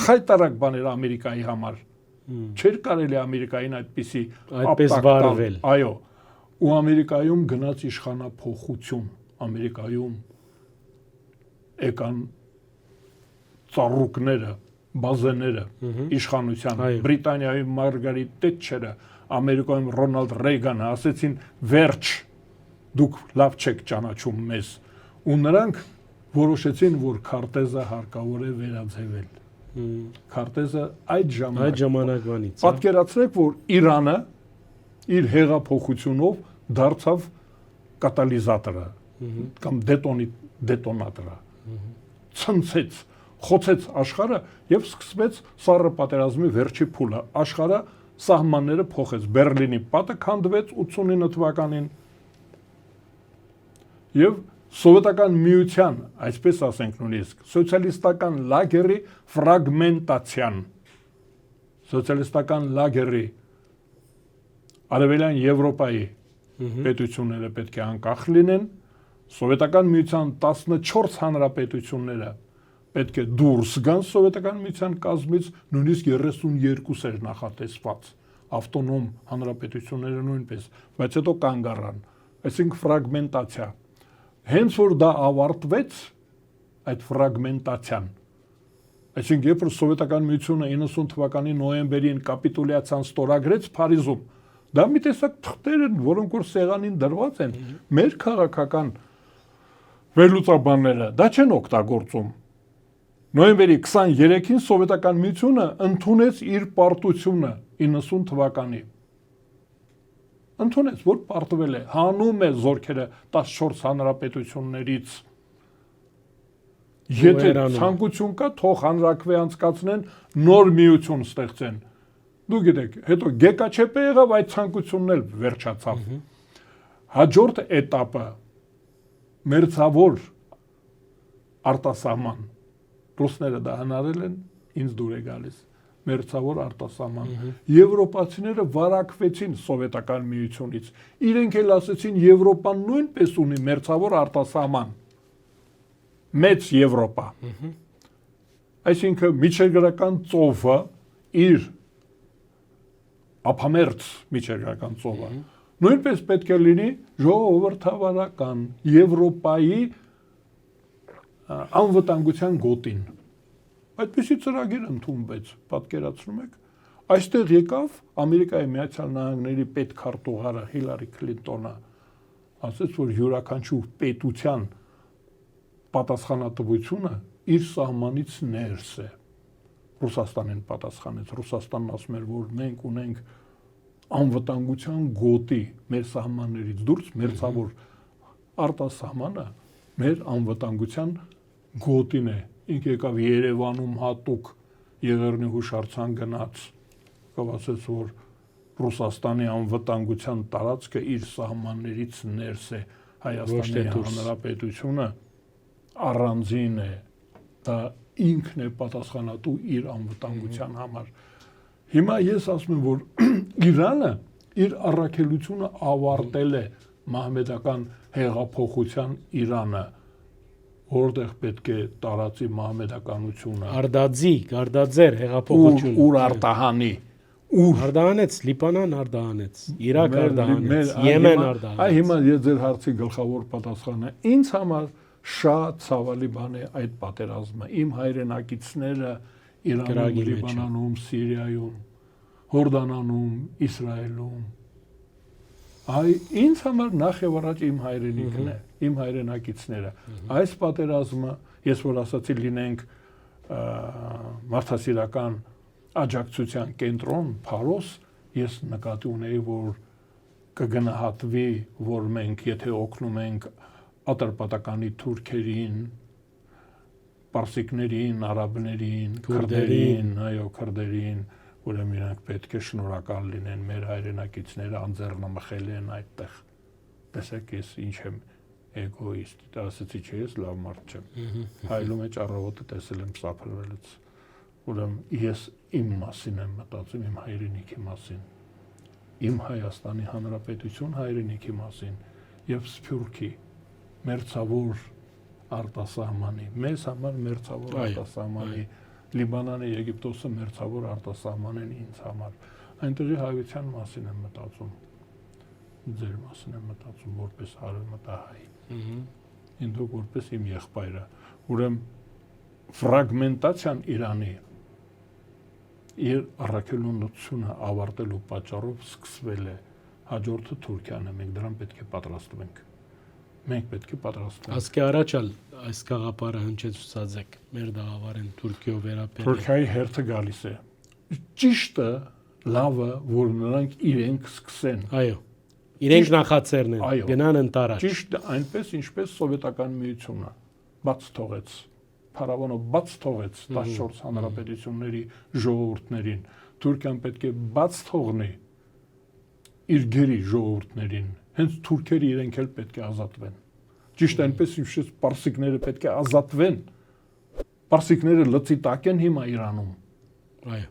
խայտարակ բան էր Ամերիկայի համար չէր կարելի Ամերիկային այդպիսի վարվել այո ու Ամերիկայում գնաց իշխանափոխություն Ամերիկայում եկան ծառուկները բազեները իշխանության Բրիտանիայում Մարգարիտ Թետչերը Ամերիկայում Ռոնալդ Ռեյգանը ասեցին վերջ դուք լավ չեք ճանաչում մեզ ու նրանք որոշեցին որ քարտեզը հարկավոր է վերաձևել քարտեզը այդ ժամանակվանից պատկերացրեք որ Իրանը իր հեղափոխությունով դարձավ կատալիզատորը կամ դետոնատորը ցնցեց խոցեց աշխարհը եւ սկսվեց սառը պատերազմի վերջի փուլը աշխարհը սահմանները փոխեց Բերլինի պատը քանդվեց 89 թվականին եւ սովետական միության այսպես ասենք նույնիսկ սոցիալիստական լագերի ֆրագմենտացիան սոցիալիստական լագերի Արևելյան Եվրոպայի պետությունները պետք է անկախ լինեն, Սովետական միության 14 հանրապետությունները պետք է դուրս գան Սովետական միության կազմից, նույնիսկ 32 էր նախատեսված, ավտոնոմ հանրապետությունները նույնպես, բայց հետո կանգ առան, այսինքն ֆրագմենտացիա։ Հենց որ դա ավարտվեց, այդ ֆրագմենտացիան, այսինքն երբ որ Սովետական միությունը 90 թվականի նոյեմբերին կապիտուլյացիան ստորագրեց Փարիզում, դա մի տեսակ թղթեր են, որոնք որ սեղանին դրված են, մեր քաղաքական վերլուծաբանները դա չեն օգտագործում։ Նոյեմբերի 23-ին Սովետական միությունը ընդունեց իր պարտությունը 90 թվականի։ Ընդունեց, որ պարտվել է, հանում է զորքերը 14 հանրապետություններից։ Եթե ցանկություն կա, թող հանրակրվե անցկացնեն, նոր միություն ստեղծեն։ Դու գիտեք, հետո Գեկաչեպը եղավ, այդ ցանկությունն էլ վերջացավ։ Հաջորդ էտապը մերձավոր արտասահման, ռուսները դա հնարել են, ինձ դուր է գալիս, մերձավոր արտասահման, եվրոպացիները վարակվեցին Սովետական միությունից, իրենք էլ ասեցին Եվրոպան նույնպես ունի մերձավոր արտասահման, մեծ Եվրոպա, այսինքն միջերգրական ծովը իր ափամերձ միջերգրական ծովը, նույնպես պետք է լինի ժողովրդավարական Եվրոպայի անվտանգության գոտին։ Այդպիսի ծրագիր ընդունվեց, պատկերացնում եք։ Այստեղ եկավ Ամերիկայի Միացյալ Նահանգների պետքարտուղարը Հիլարի Քլինտոնը, ասաց, որ յուրաքանչյուր պետության պատասխանատվությունը իր սահմանից ներս է։ Ռուսաստանին պատասխանեց, Ռուսաստանն ասում էր, որ մենք ունենք անվտանգության գոտի մեր սահմաններից դուրս, մերձավոր արտասահմանը մեր անվտանգության գոտին է։ Ինք եկավ Երևանում հատուկ Եղեռնի հուշարձան գնաց, ասաց, որ Ռուսաստանի անվտանգության տարածքը իր սահմաններից ներս է, Հայաստանի Հանրապետությունը առանձին է, դա ինքն է պատասխանատու իր անվտանգության համար։ Հիմա ես ասում եմ, որ Իրանը իր առաքելությունը ավարտել է մահմեդական հեղափոխության Իրանը, որտեղ պետք է տարածի մահմեդականությունը։ Արդաձեր հեղափոխություն։ Ուր արտահանի։ Արդահանեց, Լիբանան արդահանեց, Իրաք արդահանեց, Եմեն արդահանեց։ Այ հիմա ես ձեր հարցի գլխավոր պատասխանը, ինձ համար շատ ցավալի բան է այդ պատերազմը։ Իմ հայրենակիցները Իրանում, Լիբանանում, Սիրիայում, Հորդանանում, Իսրայելում։ Այ ինձ համար նախ եւ առաջ իմ հայրենիքն է, իմ հայրենակիցները։ Այս պատերազմը, ես որ ասացի լինենք մարդասիրական աջակցության կենտրոն, Փարոս, ես նկատի ունեի, որ կգնահատվի, որ մենք եթե օգնում ենք Ատրպատականի թուրքերին, պարսիկներին, արաբներին, քրդերին, այո, քրդերին, ուրեմն իրանք պետք է շնորհակալ լինեն, մեր հայրենակիցները անձեռնամխել են այդտեղ։ Տեսեք, ես ինչ եմ էգոիստ, ասացի չէ, ես լավ մարդ չեմ։ Հայլում է ճառավոտը տեսել եմ սափրվելուց։ Ուրեմն ես իմ մասին եմ մտածում, իմ հայրենիքի մասին, իմ Հայաստանի Հանրապետություն հայրենիքի մասին եւ Սփյուռքի մերձավոր արտասահմանի, մեզ համար մերձավոր արտասահմանի, Լիբանանը, Եգիպտոսը մերձավոր արտասահման են ինձ համար։ Այնտեղի հայության մասին եմ մտածում, ձեր մասին եմ մտածում, որպես հարմտահայ, ինձ որպես իմ եղբայրը, ուրեմն ֆրագմենտացիան Իրանի իր առաքելությունը ավարտելու պատճառով սկսվել է, հաջորդը Թուրքիան է, մենք դրան պետք է պատրաստվենք։ Մենք պետք է պատրաստվենք։ Ասկե առաջ այս գաղափարը հնչեցուցած եք, մեր դաղավարեն Թուրքիո վերապերել։ Թուրքիայի հերթը գալիս է։ Ճիշտը լավը, որ նրանք իրենք սկսեն։ Այո։ Իրենք նախացերն են, գնան ընտարաջ։ Ճիշտը այնպես, ինչպես Սովետական միությունը բաց թողեց, փարավոնը բաց թողեց 14 հանրապետությունների ժողովուրդներին։ Թուրքիան պետք է բաց թողնի իր գերի ժողովուրդներին, հենց թուրքերը իրենք էլ պետք է ազատվեն։ Ճիշտ այնպես, ինչպես պարսիկները պետք է ազատվեն։ Պարսիկները լծի տակ են հիմա Իրանում։ Այո։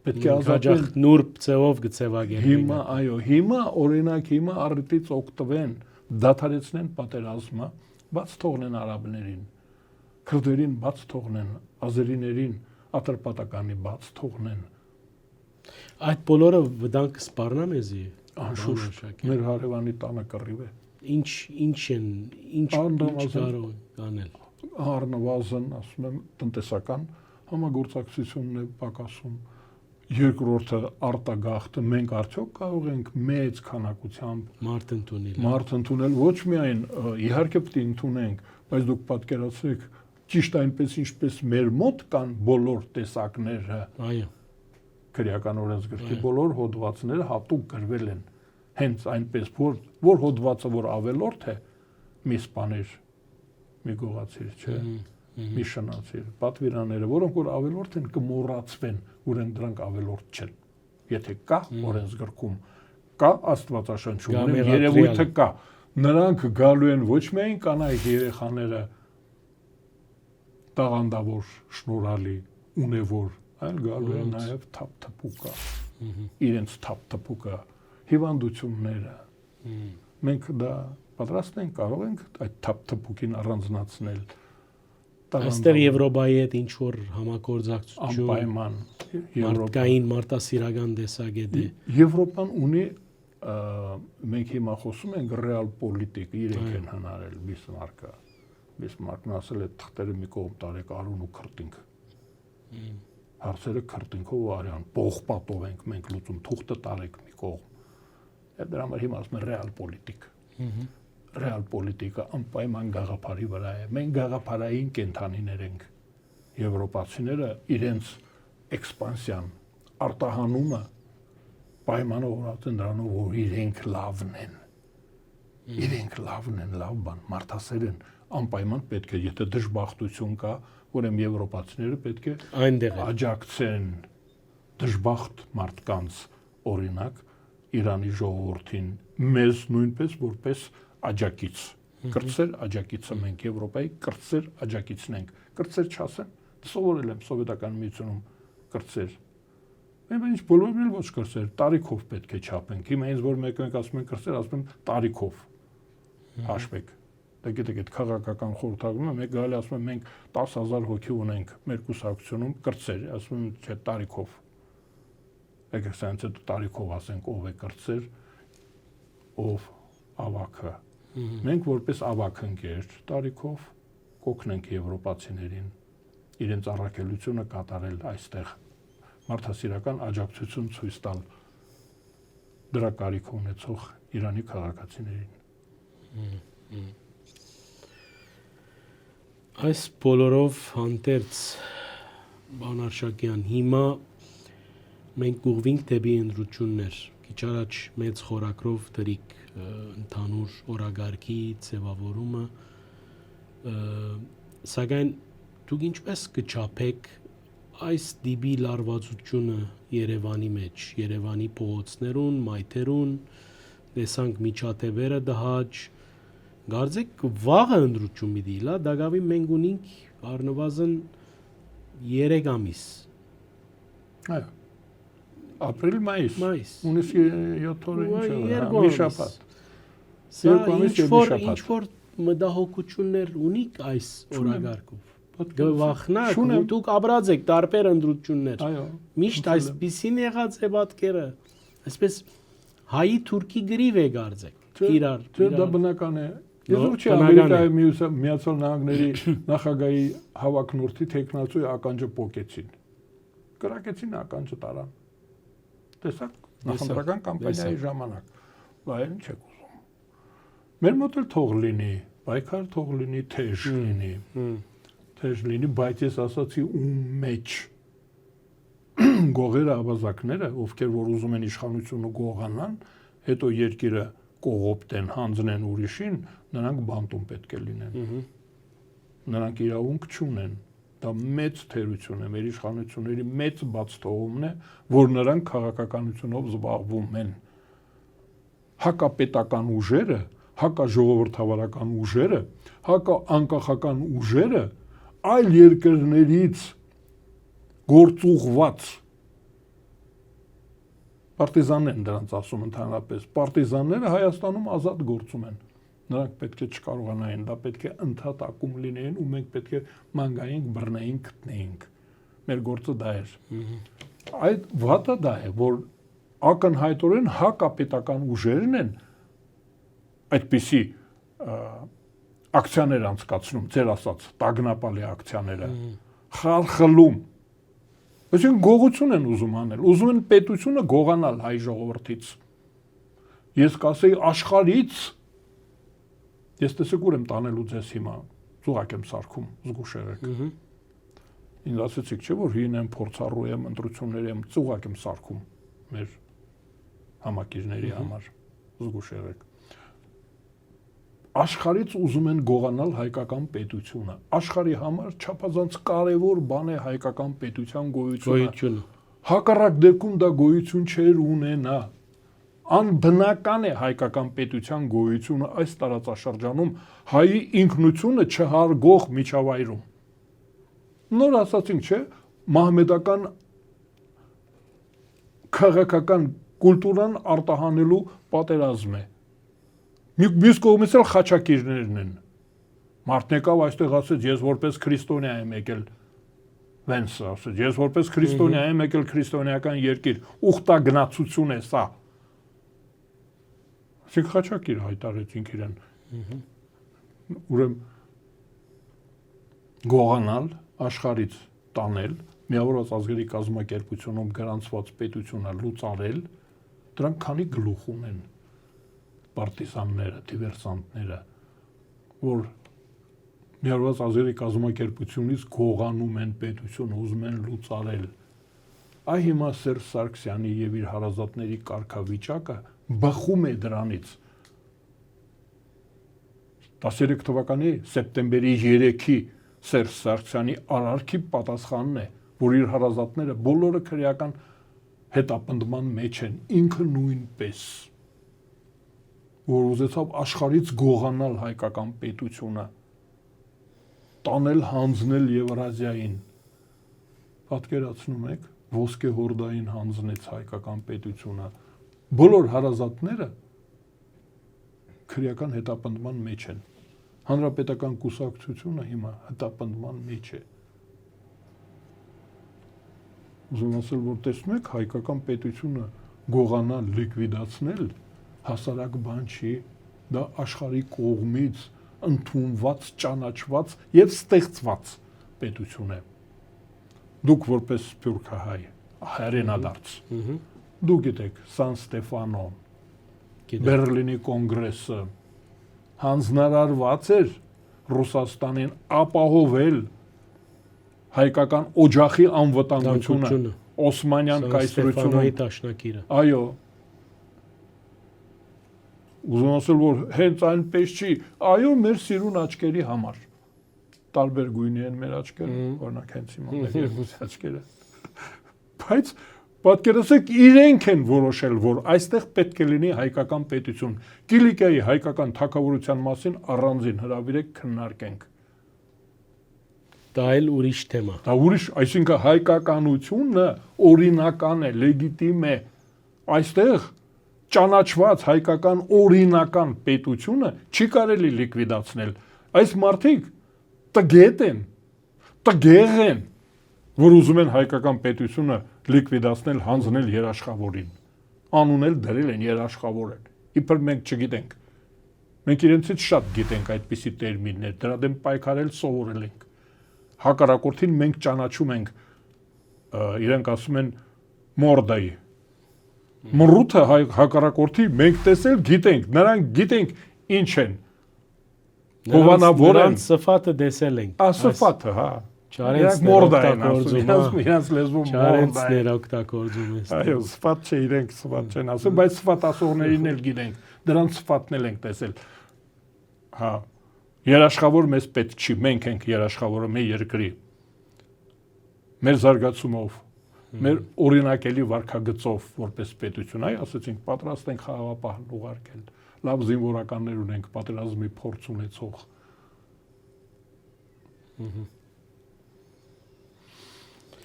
Պետք է ազատվեն։ Հաջող նուրբ ձևով գծեվագերեն։ Հիմա, այո, հիմա օրինակ առիթից օգտվեն, դադարեցնեն պատերազմը, բաց թողնեն արաբներին, քրդերին բաց թողնեն, ազերիներին ատրպատականի բաց թողնեն։ Այդ բոլորը վտանգ կսպառնա մեզի։ Անշուշտ մեր հարևանի տանը կռիվ է։ Ինչ կարող անել։ Առնվազն, ասում եմ, տնտեսական համագործակցությունն է պակասում։ Երկրորդը արտագաղթը, մենք արդյոք կարող ենք մեծ քանակությամբ մարդ ընդունել, ոչ միայն իհարկե պետք է ընդունենք, բայց դուք պատկերացրեք, ճիշտ այնպես ինչպես մեր մոտ կան բոլոր տեսակները, այո, քրեական օրենսգրքի բոլոր հոդվածները հատուկ գրվել են, հենց այնպես, որ հոդվածը որ ավելորդ է, մի սպաներ, մի գողացիր, չէ, մի շնացիր, պատվիրանները, որոնք որ ավելորդ են, կմոռացվեն, ուրեմն դրանք ավելորդ չեն։ Եթե կա օրենսգրքում, կա Աստվածաշնչում, երևույթը կա, նրանք գալու են ոչ միայն կանայք երեխաները տաղանդավոր, շնորհալի, ունևոր, այլ գալու են նաև թափթփուկը, իրենց թափթփուկը, հիվանդությունները։ Մենք դա պատրաստ ենք, կարող ենք այդ թափթփուկին առանձնացնել։ Այստեղ Եվրոպայի հետ ինչ որ համագործակցություն անպայման մարդկային մարտահրավերական տեսակետ է։ Եվրոպան ունի, մենք հիմա խոսում ենք ռեալ պոլիտիկ, իրենք են հնարել Բիսմարկն ասել է թղթերը մի կողմ տարեք արուն ու քրտինք։ Հարցերը քրտինքով ու արյան, պողպատով ենք մենք լուծում, թուղթը տարեք մի կողմ։ Դրա համար հիմա ասում են ռեալ պոլիտիկ։ Ռեալ պոլիտիկը անպայման գաղափարի վրա է։ Մենք գաղափարային կենդանիներ ենք։ Եվրոպացիները իրենց էքսպանսիան, արտահանումը պայմանավորված են դրանով, որ իրենք լավն են։ Իրենք լավն են, լավ բան, մարդասեր են, անպայման պետք է, եթե դժբախտություն կա, ուրեմն եվրոպացիները պետք է այնտեղ աջակցեն դժբախտ մարդկանց, օրինակ Իրանի ժողովրդին, մեզ նույնպես որպես աջակից, կրտսեր աջակիցը մենք Եվրոպայի կրտսեր աջակիցն ենք, կրտսեր չասեն, սովորել եմ Սովետական միությունում կրտսեր, մենք ինչ բոլորն էլ ոչ կրտսեր, տարիքով պետք է չափենք, հիմա ինձ որ մեկ ասում են կրտսեր, ասում եմ տարիքով հաշվեք, դա գիտեք այդ քաղաքական խորհրդարանը մեկ գալի ասում եմ մենք 10,000 հոգի ունենք մեր կուսակցությունում կրտսեր, ասում եմ չէ տարիքով եկեք սրանց այդ տարիքով ասենք ով է կրտսեր, ով ավագը։ Մենք որպես ավագ ընկեր տարիքով կօգնենք եվրոպացիներին իրենց առաքելությունը կատարել այստեղ մարդասիրական աջակցություն ցույց տալ դրա կարիք ունեցող Իրանի քաղաքացիներին։ Այս բոլորով հանդերձ բան Արշակյան, հիմա մենք ուղղվենք դեպի ընտրություններ, քիչ առաջ մեծ խորագրով դրիկ ընդհանուր օրագարկի ձևավորումը, սակայն դուք ինչպես կչափեք այս դիպի լարվածությունը Երևանի մեջ, Երևանի փողոցներուն, մայթերուն, տեսանք միջատևերը դահաճ, Գարձեք վաղը ընդրություն մի դիլա, դագավի մենք ունենք առնվազն 3 ամիս։ Այո։ Ապրիլ, մայիս։ Ունես 7 օր մի շաբաթ։ Ինչ որ մտահոգություններ ունիք այս օրագարկով։ Գվախնակ, դուք ապրած եք տարբեր ընդրություններ։ Միշտ այսպիսին եղած է պատկերը։ Այսպես հայի թուրքի գրիվ է գարձեք իրար։ Դա բնական է։ Ես ուղղակի Ամերիկայի Միացյալ Նահանգների նախագահի հավակնորդի տեխնացուի ականջը պոկեցին։ Կրակեցին ականջը տարան։ Տեսակ նախընտրական կամպանիայի ժամանակ։ Բայց ինչ եք ուզում։ Մեր մոտ էլ թող լինի, պայքար թող լինի, թեժ լինի։ Թեժ լինի, բայց ես ասացի ում մեջ գողերը ավազակները, ովքեր որ ուզում են իշխանությունը գողանան, հետո երկիրը կողոպտեն, հանձնեն ուրիշին, նրանք բանտում պետք է լինեն։ Նրանք իրավունք չունեն։ Դա մեծ թերություն է, մեր իշխանությունների մեծ բաց թողումն է, որ նրանք քաղաքականությունով զբաղվում են։ Հակապետական ուժերը, հակաժողովրդավարական ուժերը, հակաանկախական ուժերը այլ երկրներից գործուղված Պարտիզաններն դրանց ասում ընդհանրապես։ Պարտիզանները Հայաստանում ազատ գործում են։ Նրանք պետք է չկարողանային, դա պետք է ընդհատակում լինեին ու մենք պետք է մանգայինք, բռնեինք, գտնեինք։ Մեր գործը դա էր։ Այդ վատը դա է, որ ակնհայտորեն հակապետական ուժերն են այդպիսի ակցիաներ անցկացնում, ձեր ասած, տագնապալի ակցիաները, խարխլում։ Այսինքն գողություն են ուզում անել, ուզում են պետությունը գողանալ հայ ժողովրդից։ Ես կասեի աշխարհից, ես տեսեք ուր եմ տանելու ձեզ հիմա, ծուղակ եմ սարքում, զգուշ եղեք։ Ինձ ասեցիք, չէ՞ որ հին եմ, փորձառու եմ, ընտրություններ եմ, ծուղակ եմ սարքում մեր համակիրների համար, զգուշ եղեք։ Աշխարհից ուզում են գողանալ հայկական պետությունը։ Աշխարհի համար չափազանց կարևոր բան է հայկական պետության գոյությունը։ Հակառակ դեպքում դա գոյություն չէր ունենա։ Անբնական է հայկական պետության գոյությունը այս տարածաշրջանում հայի ինքնությունը չհարգող միջավայրում։ Նոր ասացինք, չէ՞, մահմեդական քաղաքական կուլտուրան արտահանելու պատերազմ է։ Մյուս կողմից էլ խաչակիրներն են։ Մարդն եկավ այստեղ ասեց, ես որպես քրիստոնյա եմ եկել, Վենսը ասեց, ես որպես քրիստոնյա եմ եկել քրիստոնեական երկիր, ուխտագնացություն է սա։ Ասենք խաչակիր հայտարարեցինք իրեն։ Ուրեմն գողանալ, աշխարհից տանել, միավորված ազգերի կազմակերպությունում գրանցված պետությունը լուծարել, դրանք քանի գլուխ ունեն պարտիզանները, դիվերսանտները, որ միավորված ազգերի կազմակերպությունից գողանում են պետությունը, ուզում են լուծարել։ Այ հիմա Սերժ Սարգսյանի եւ իր հարազատների կարգավիճակը բխում է դրանից։ 13 թվականի սեպտեմբերի 3-ի Սերժ Սարգսյանի արարքի պատասխանն է, որ իր հարազատները բոլորը քրեական հետապնդման մեջ են, ինքը նույնպես, որ ուզեցավ աշխարհից գողանալ հայկական պետությունը, տանել, հանձնել Եվրազիային։ Պատկերացնում եք, ոսկե հորդային հանձնեց հայկական պետությունը։ Բոլոր հարազատները քրեական հետապնդման մեջ են։ Հանրապետական կուսակցությունը հիմա հետապնդման մեջ է։ Ուզում ասել, որ տեսնում եք, հայկական պետությունը գողանալ, լիկվիդացնել հասարակ բան չի, դա աշխարհի կողմից ընդունված, ճանաչված եւ ստեղծված պետություն է։ Դուք որպես սփյուռքահայ, հայրենադարձ, դուք գիտեք, Սան Ստեֆանո, Բերլինի կոնգրեսը հանձնարարված էր Ռուսաստանին ապահովել հայկական օջախի անվտանգությունը, Օսմանյան կայսրությունը։ Այո։ Ուզում ասել, որ հենց այնպես չի, այո, մեր սիրուն աչքերի համար։ Տարբեր գույնի են մեր աչքերը, օրինակ հենց հիմա մեր երկուսի աչքերը։ Բայց պատկերացրեք, իրենք են որոշել, որ այստեղ պետք է լինի հայկական պետություն։ Կիլիկիայի հայկական թագավորության մասին առանձին հրավիրեք քննարկենք։ Դա էլ ուրիշ թեմա։ Դա ուրիշ, այսինքն հայկականությունը օրինական է, լեգիտիմ է։ Այստեղ ճանաչված հայկական օրինական պետությունը չի կարելի լիկվիդացնել։ Այս մարդիկ տգետ են, տգեղ են, որ ուզում են հայկական պետությունը լիկվիդացնել, հանձնել երաշխավորին։ Անուն էլ դրել են, երաշխավոր են։ Իբր մենք չգիտենք։ Մենք իրենցից շատ գիտենք այդպիսի տերմիններ, դրա դեմ պայքարել սովորել ենք։ Հակառակորդին մենք ճանաչում ենք, իրենք ասում են մորդայի։ Մռութը հակառակորդի մենք տեսել գիտենք, նրանք գիտենք ինչ են։ Հովանավոր են, սֆատը տեսել ենք։ Սֆատը, հա։ Չարենցներ օգտագործում, իրենց լեզվում չարենցներ օգտագործում են։ Այո, սֆատ չէ, իրենք սֆատ չեն ասում, բայց սֆատասողներին էլ գիտենք, դրանց սֆատն էլ ենք տեսել։ Հա, երաշխավոր մեզ պետք չի, մենք ենք երաշխավորը մեր երկրի։ Մեր զարգացումով, մեր օրինակելի վարքագծով որպես պետություն, այ ասեցինք, պատրաստ ենք խաղաղապահ ուղարկել, լավ զինվորականներ ունենք, պատերազմի փորձ ունեցող։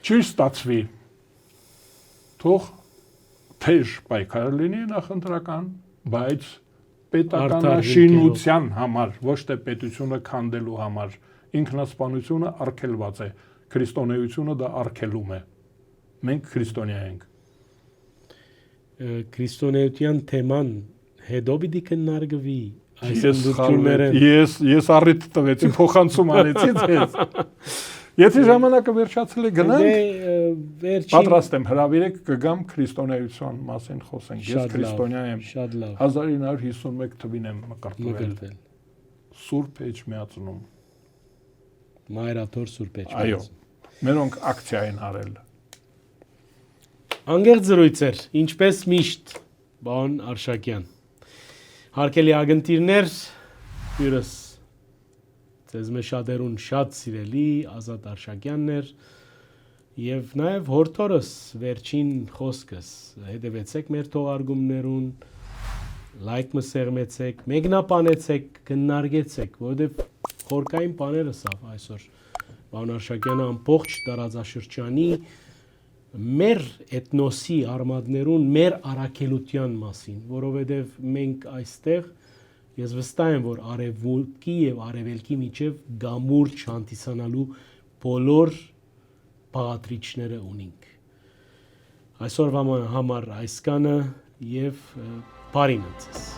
Չի ստացվի, թող թեժ պայքար լինի նախընտրական, բայց Արդար պետականաշինության համար, ոչ թե պետությունը քանդելու համար, ինքնասպանությունը արգելված է, քրիստոնեությունը դա արգելում է։ Մենք քրիստոնյա ենք։ Քրիստոնեության թեման հետո պիտի քննարկվի այս Ես ընդդիմները։ ես առիթ տվեցի փոխանցում արեցի ձեզ։ Եթե ժամանակը վերջացել է գնանք, Վերջին պատրաստ եմ հրավիրեք կգամ քրիստոնեության մասին խոսենք։ Ես Շատ լավ, քրիստոնյա եմ։ շատ լավ 1951 թվին եմ մկրտվել։ մկրտվել։ Սուրբ Էջմիածնում։ Մայրաթոր Սուրբ Այո։ Էջմիածն։ Մերոնք ակցիա են արել։ Անգերտ զրույցեր, ինչպես միշտ, բան Արշակյան։ Հարգելի ագնտիրներ, հյուրս ձեզ մեջ շատերուն շատ սիրելի Ազատ Արշակյանն էր եւ նաեւ հորթորս վերջին խոսքս հետևեցեք մեր թողարկումներուն, լայք մսեղմեցեք, մեկնաբանեցեք, քննարկեցեք, որովհետեւ խորքային բաները սա այսօր Պարոն Արշակյանը ամբողջ տարածաշրջանի մեր էթնոսի արմատներուն մեր առաքելության մասին, որովհետև մենք այստեղ ես վստահ եմ, որ արևմուտքի եւ արևելքի միջև գամուրջ հանդիսանալու բոլոր բաղադրիչները ունենք։ Այսօրվա համար այսքանը եւ բարին ընձեզ։